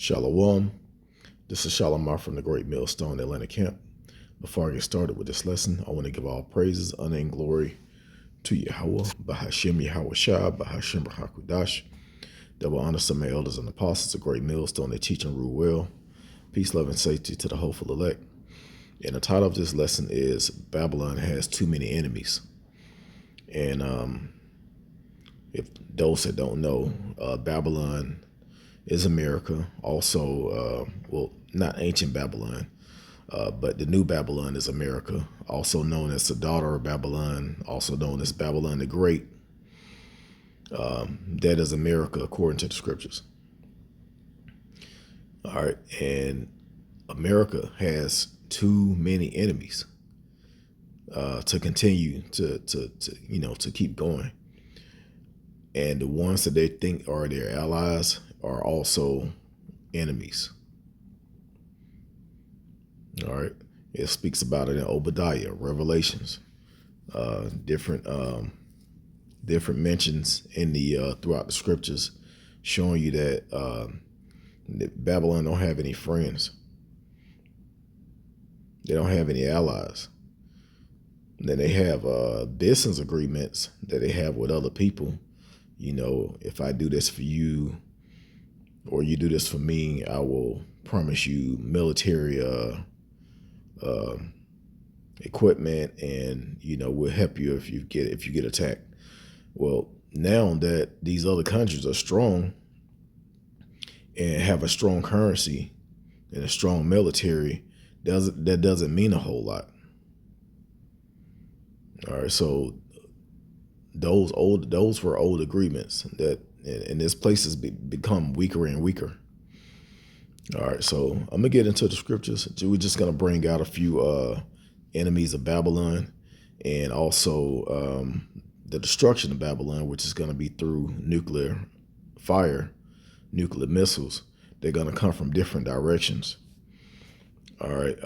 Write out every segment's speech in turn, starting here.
Shalom. This is Shalomar from the Great Millstone Atlanta Camp. Before I get started with this lesson, I want to give all praises, honor, and glory to Yahweh, Bahashem Yahweh Shah, Bahashem Bahakudash. Double honor to my elders and apostles of Great Millstone that teach and rule well. Peace, love, and safety to the hopeful elect. And the title of this lesson is Babylon Has Too Many Enemies. And if those that don't know, Babylon is America. Also, well, not ancient Babylon, but the new Babylon is America, also known as the daughter of Babylon, also known as Babylon the Great. That is America according to the scriptures. All right, and America has too many enemies to continue to keep going. And the ones that they think are their allies are also enemies. All right. It speaks about it in Obadiah, Revelations, different mentions in the throughout the scriptures, showing you that Babylon don't have any friends. They don't have any allies. Then they have business agreements that they have with other people. You know, if I do this for you, or you do this for me, I will promise you military equipment, and we'll help you if you get attacked. Well, now that these other countries are strong and have a strong currency and a strong military, that doesn't mean a whole lot. All right, so those were old agreements and this place has become weaker and weaker. All right, so I'm gonna get into the scriptures. We're just gonna bring out a few enemies of Babylon, and also the destruction of Babylon, which is gonna be through nuclear fire, nuclear missiles. They're gonna come from different directions. All right,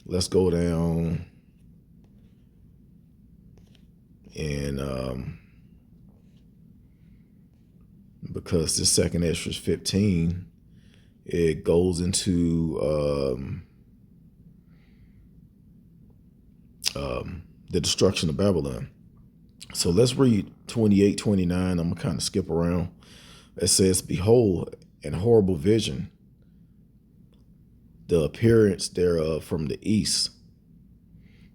let's go down and because this second Esdras 15, it goes into the destruction of Babylon. So let's read 28, 29. I'm gonna kind of skip around. It says, "Behold, an horrible vision, the appearance thereof from the east."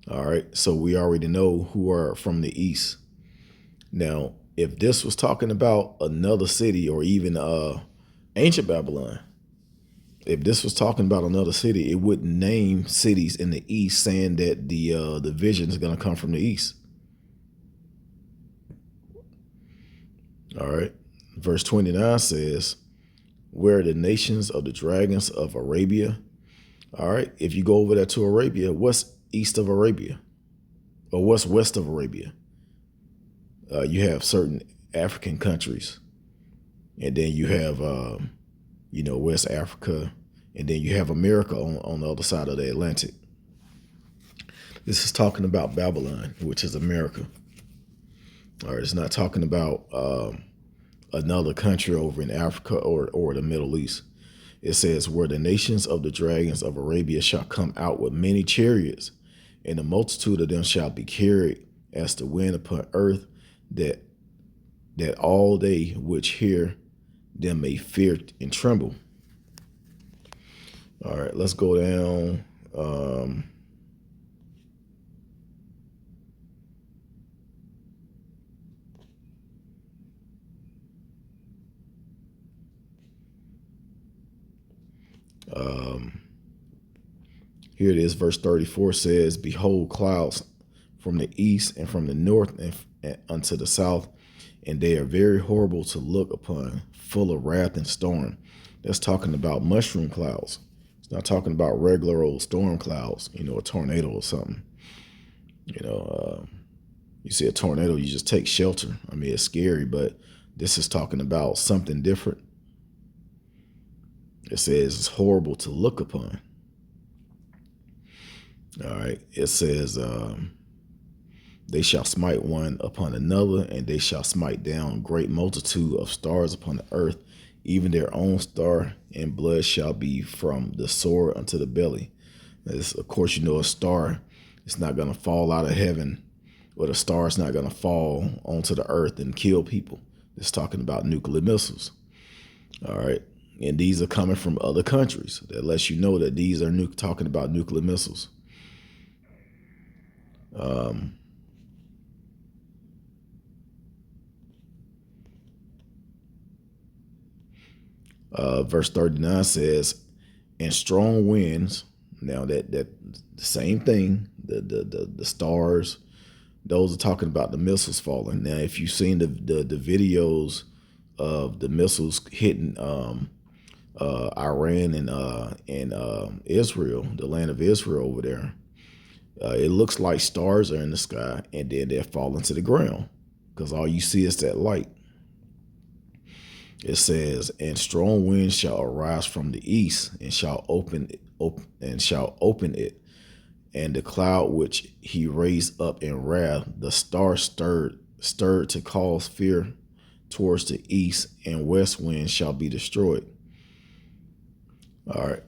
All right, so we already know who are from the east. Now, if this was talking about another city, or even ancient Babylon, if this was talking about another city, it wouldn't name cities in the east, saying that the vision is going to come from the east. All right, verse 29 says, "Where are the nations of the dragons of Arabia?" All right, if you go over there to Arabia, what's east of Arabia, or what's west of Arabia? You have certain African countries, and then you have West Africa, and then you have America on the other side of the Atlantic. This is talking about Babylon, which is America. All right, it's not talking about another country over in Africa or the Middle East. It says, "Where the nations of the dragons of Arabia shall come out with many chariots, and the multitude of them shall be carried as the wind upon earth, that all they which hear them may fear and tremble." All right, let's go down. Here it is, verse 34 says, "Behold, clouds from the east and from the north and unto the south, and they are very horrible to look upon, full of wrath and storm." That's talking about mushroom clouds. It's not talking about regular old storm clouds, a tornado or something. You see a tornado, you just take shelter. I mean, it's scary, but this is talking about something different. It says it's horrible to look upon. All right, it says, "They shall smite one upon another, and they shall smite down great multitude of stars upon the earth, even their own star, and blood shall be from the sword unto the belly. As, of course, you know, a star, it's not going to fall out of heaven, or the star is not going to fall onto the earth and kill people. It's talking about nuclear missiles. All right. And these are coming from other countries. That lets you know that these are talking about nuclear missiles. Verse 39 says, and strong winds. Now that the same thing, the stars, those are talking about the missiles falling. Now, if you've seen the videos of the missiles hitting Iran and Israel, the land of Israel over there, it looks like stars are in the sky and then they're falling to the ground because all you see is that light. It says, and strong winds shall arise from the east and shall open it, and the cloud which he raised up in wrath, the star stirred to cause fear towards the east, and west wind shall be destroyed. All right.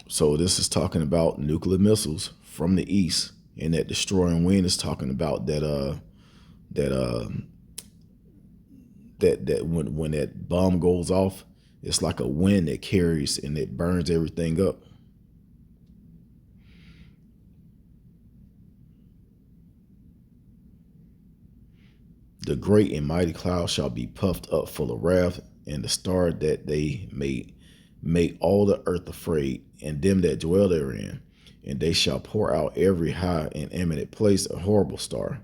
So this is talking about nuclear missiles from the east, and that destroying wind is talking about that when that bomb goes off, it's like a wind that carries and it burns everything up. The great and mighty cloud shall be puffed up full of wrath, and the star that they made make all the earth afraid, and them that dwell therein. And they shall pour out every high and eminent place a horrible star,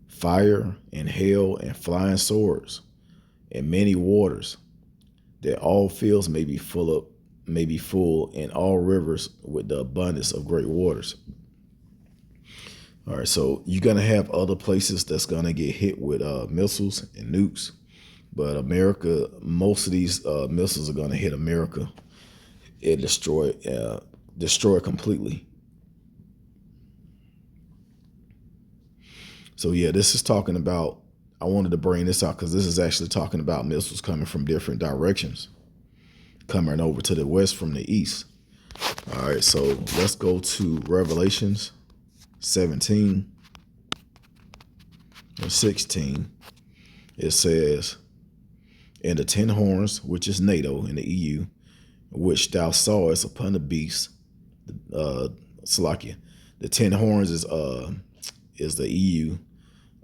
fire and hail and flying swords, and many waters, that all fields may be full, and all rivers with the abundance of great waters. All right, so you're gonna have other places that's gonna get hit with missiles and nukes, but America, most of these missiles are gonna hit America and destroy it completely. So yeah, this is talking about, I wanted to bring this out because this is actually talking about missiles coming from different directions, coming over to the west from the east. All right, so let's go to Revelations 17 and 16. It says, and the 10 horns, which is NATO in the EU, which thou sawest upon the beast, Salakia. The 10 horns is the EU.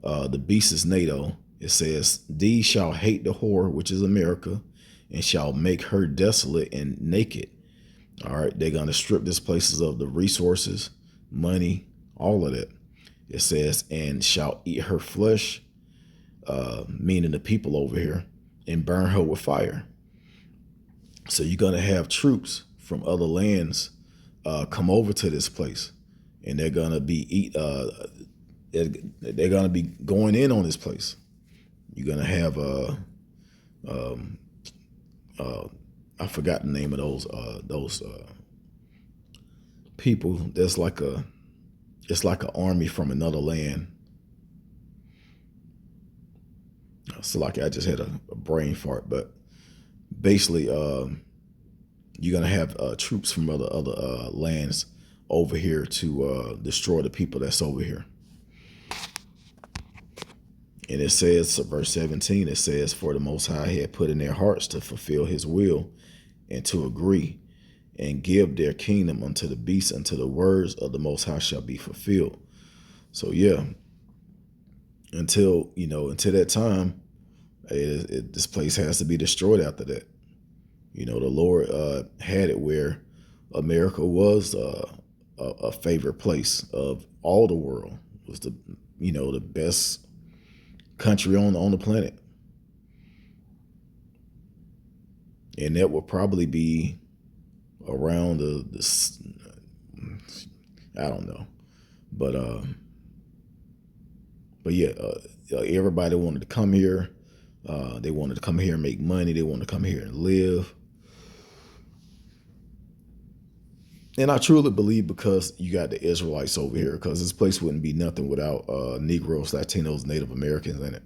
The beast is NATO. It says, these shall hate the whore, which is America, and shall make her desolate and naked. All right, they're going to strip this places of the resources, money, all of that. It says, and shall eat her flesh, meaning the people over here, and burn her with fire. So you're going to have troops from other lands come over to this place, and they're going to be they're going to be going in on this place. You're going to have I forgot the name of those people. There's like it's like an army from another land. So like I just had a brain fart, but basically you're gonna have troops from other lands over here to destroy the people that's over here. And it says, verse 17, it says, for the Most High had put in their hearts to fulfill his will and to agree and give their kingdom unto the beast until the words of the Most High shall be fulfilled. So yeah, until that time, this place has to be destroyed after that. The Lord had it where America was a favorite place of all the world. It was the best country on the planet. And that would probably be around the I don't know. But yeah, everybody wanted to come here. They wanted to come here and make money. They wanted to come here and live. And I truly believe because you got the Israelites over here, because this place wouldn't be nothing without Negroes, Latinos, Native Americans in it.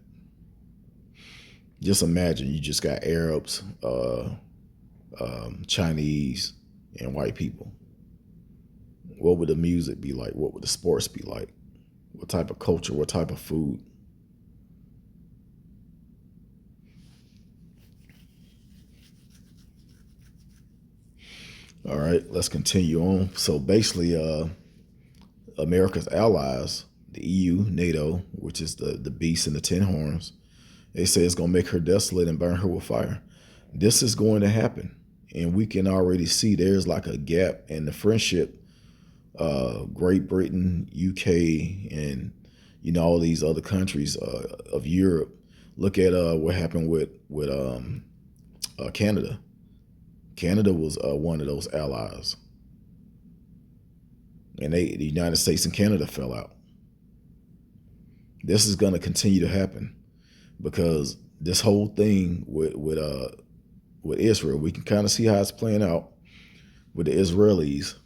Just imagine you just got Arabs, Chinese, and white people. What would the music be like? What would the sports be like? What type of culture? What type of food? All right, let's continue on. So basically, America's allies, the EU, NATO, which is the beast and the 10 horns, they say it's going to make her desolate and burn her with fire. This is going to happen. And we can already see there's like a gap in the friendship. Great Britain, UK, and all these other countries of Europe. Look at what happened with Canada. Canada was one of those allies, and the United States and Canada fell out. This is going to continue to happen because this whole thing with Israel, we can kind of see how it's playing out with the Israelis,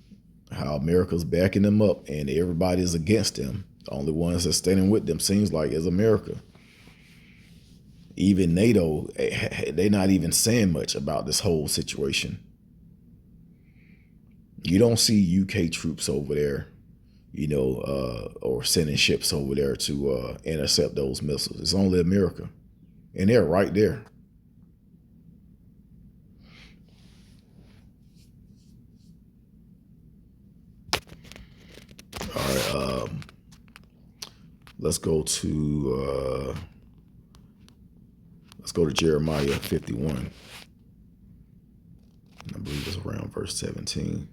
how America's backing them up and everybody is against them. The only ones that's standing with them seems like is America. Even NATO, they're not even saying much about this whole situation. You don't see UK troops over there, or sending ships over there to intercept those missiles. It's only America. And they're right there. All right. Let's go to Jeremiah 51. I believe it's around verse 17.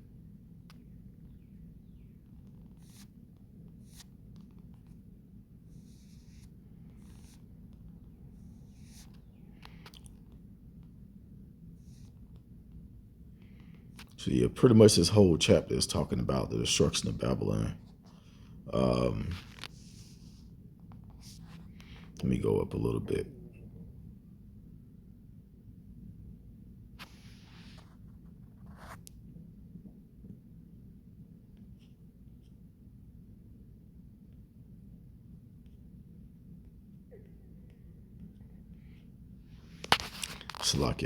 So yeah, pretty much this whole chapter is talking about the destruction of Babylon. Let me go up a little bit. It's like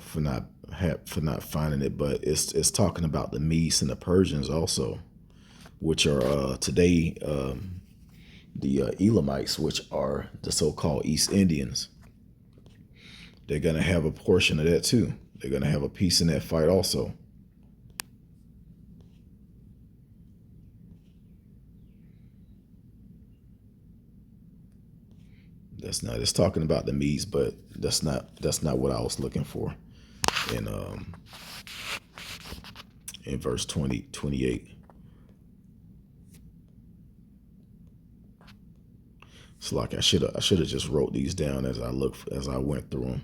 for not finding it, but it's talking about the Medes and the Persians also, which are today the Elamites, which are the so-called East Indians. They're gonna have a portion of that too. They're gonna have a piece in that fight also. It's talking about the Medes, but that's not what I was looking for in verse 28. It's like I should have just wrote these down as I went through them.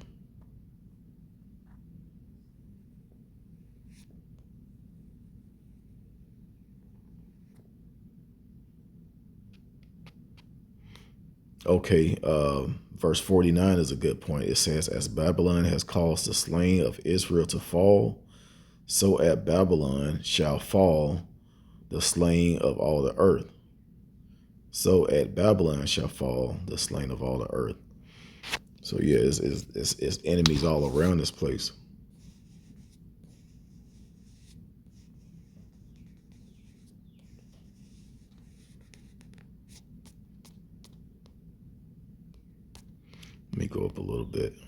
Okay, verse 49 is a good point. It says, as Babylon has caused the slain of Israel to fall, so at Babylon shall fall the slain of all the earth. So at Babylon shall fall the slain of all the earth. So yeah, it's enemies all around this place. Let me go up a little bit.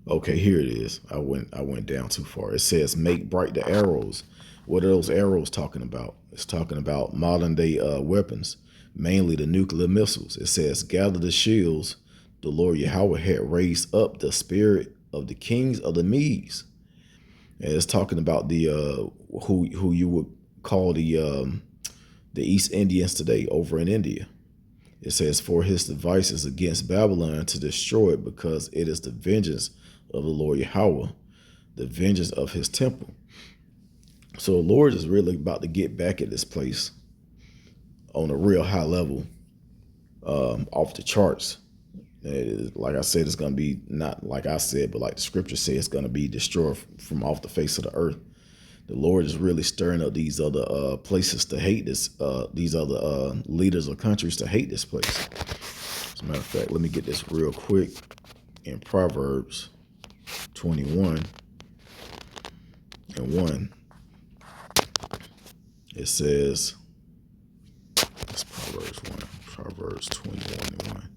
Okay, here it is. I went down too far. It says, make bright the arrows. What are those arrows talking about? It's talking about modern day weapons, mainly the nuclear missiles. It says, gather the shields. The Lord Yahweh had raised up the spirit of the kings of the Medes. And it's talking about the who you would call the East Indians today over in India. It says, for his devices against Babylon to destroy it, because it is the vengeance of the Lord Yahweh, the vengeance of his temple. So the Lord is really about to get back at this place on a real high level, off the charts. Like I said, it's going to be not like I said, but like the scripture says, it's going to be destroyed from off the face of the earth. The Lord is really stirring up these other places to hate this, these other leaders or countries to hate this place. As a matter of fact, let me get this real quick. In Proverbs 21 and 1, it says, that's Proverbs 1, Proverbs 21 and 1.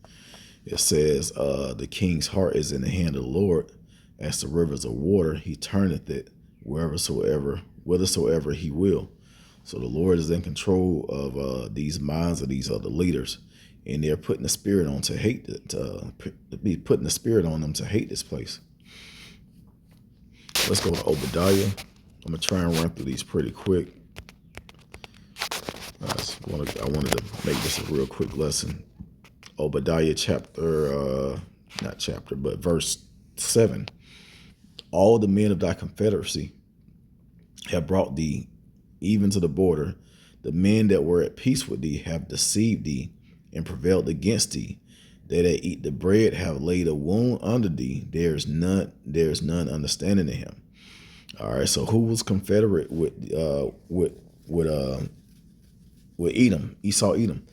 It says, the king's heart is in the hand of the Lord, as the rivers of water, he turneth it whithersoever he will. So the Lord is in control of these minds of these other leaders, and they're putting the spirit on to hate it, be putting the spirit on them to hate this place. Let's go to Obadiah. I'm gonna try and run through these pretty quick. I wanted to make this a real quick lesson. Obadiah verse 7. All the men of thy confederacy have brought thee even to the border. The men that were at peace with thee have deceived thee and prevailed against thee. They that eat the bread have laid a wound under thee. There's none understanding in him. All right. So who was confederate with Edom, Esau, Edom?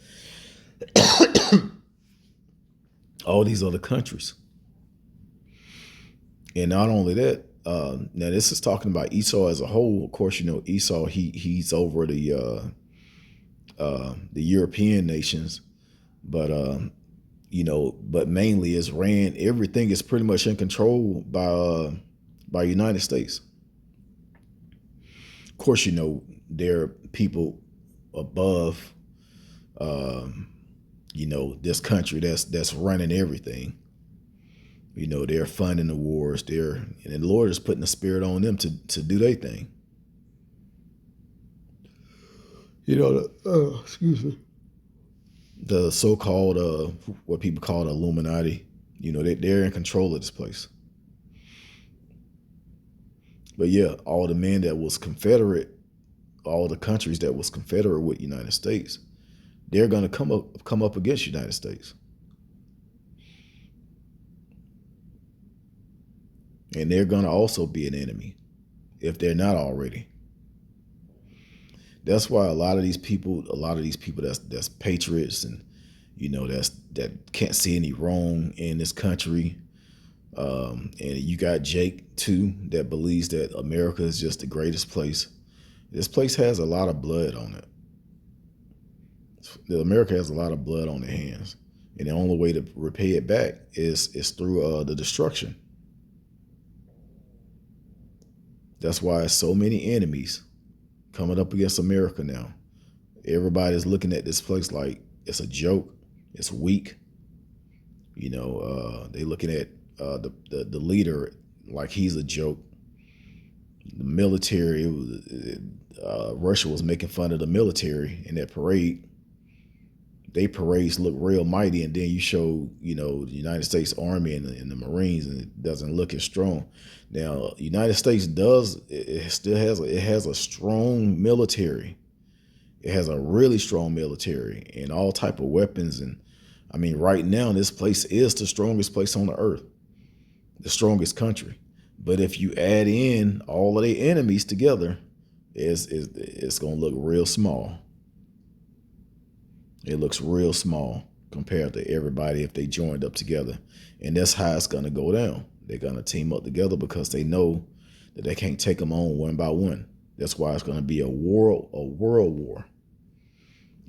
All these other countries. And not only that, now this is talking about Esau as a whole. Of course, you know, Esau, he's over the European nations, but but mainly everything is pretty much in control by United States. Of course, you know, there are people above this country that's running everything. You know, they're funding the wars. And the Lord is putting the spirit on them to do their thing. You know, excuse me. The so-called what people call the Illuminati. You know, they're in control of this place. But yeah, all the men that was Confederate, all the countries that was Confederate with United States, they're gonna come up against United States. And they're going to also be an enemy if they're not already. That's why a lot of these people that's patriots and, you know, that can't see any wrong in this country. And you got Jake too, that believes that America is just the greatest place. This place has a lot of blood on it. America has a lot of blood on their hands. And the only way to repay it back is through the destruction. That's why so many enemies coming up against America now. Everybody's looking at this place like it's a joke. It's weak. You know, they looking at the leader like he's a joke. The military, Russia was making fun of the military in that parade. They parades look real mighty, and then you show, you know, the United States Army and the Marines, and it doesn't look as strong. Now, the United States it has a strong military. It has a really strong military and all type of weapons. And I mean, right now, this place is the strongest place on the earth, the strongest country. But if you add in all of their enemies together, it's gonna look real small. It looks real small compared to everybody if they joined up together. And that's how it's going to go down. They're going to team up together because they know that they can't take them on one by one. That's why it's going to be a world war.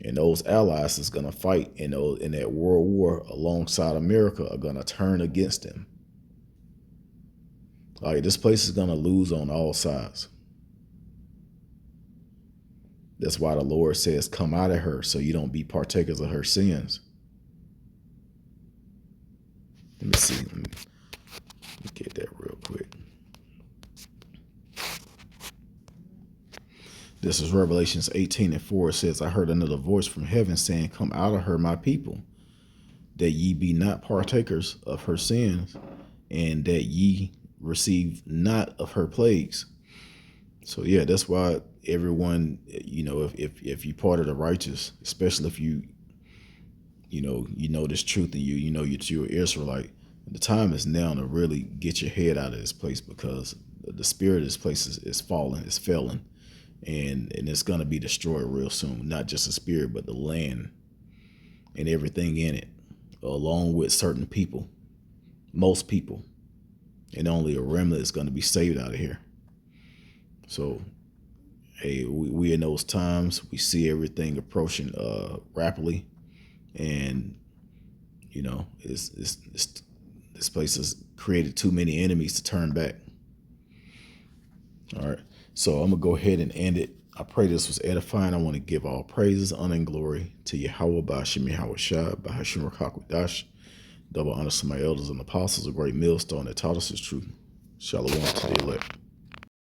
And those allies that's going to fight in that world war alongside America are going to turn against them. Like, this place is going to lose on all sides. That's why the Lord says, come out of her so you don't be partakers of her sins. Let me see. Let me get that real quick. This is Revelations 18:4. It says, I heard another voice from heaven saying, come out of her, my people, that ye be not partakers of her sins, and that ye receive not of her plagues. So yeah, that's why everyone, you know, if you're part of the righteous, especially if you know this truth in you, you know you're Israelite, the time is now to really get your head out of this place, because the spirit of this place is falling, it's failing, and it's going to be destroyed real soon. Not just the spirit, but the land and everything in it. along with certain people, most people, and only a remnant is going to be saved out of here. So, hey, we in those times, we see everything approaching rapidly, and this place has created too many enemies to turn back. All right, so I'm gonna go ahead and end it. I pray this was edifying. I want to give all praises, honor, and glory to Yahweh, Ba'ashem Yahweh Shai, Ba'ashem Rakakwadash. Double honor to my elders and apostles, a great millstone that taught us his truth. Shalom to the elect.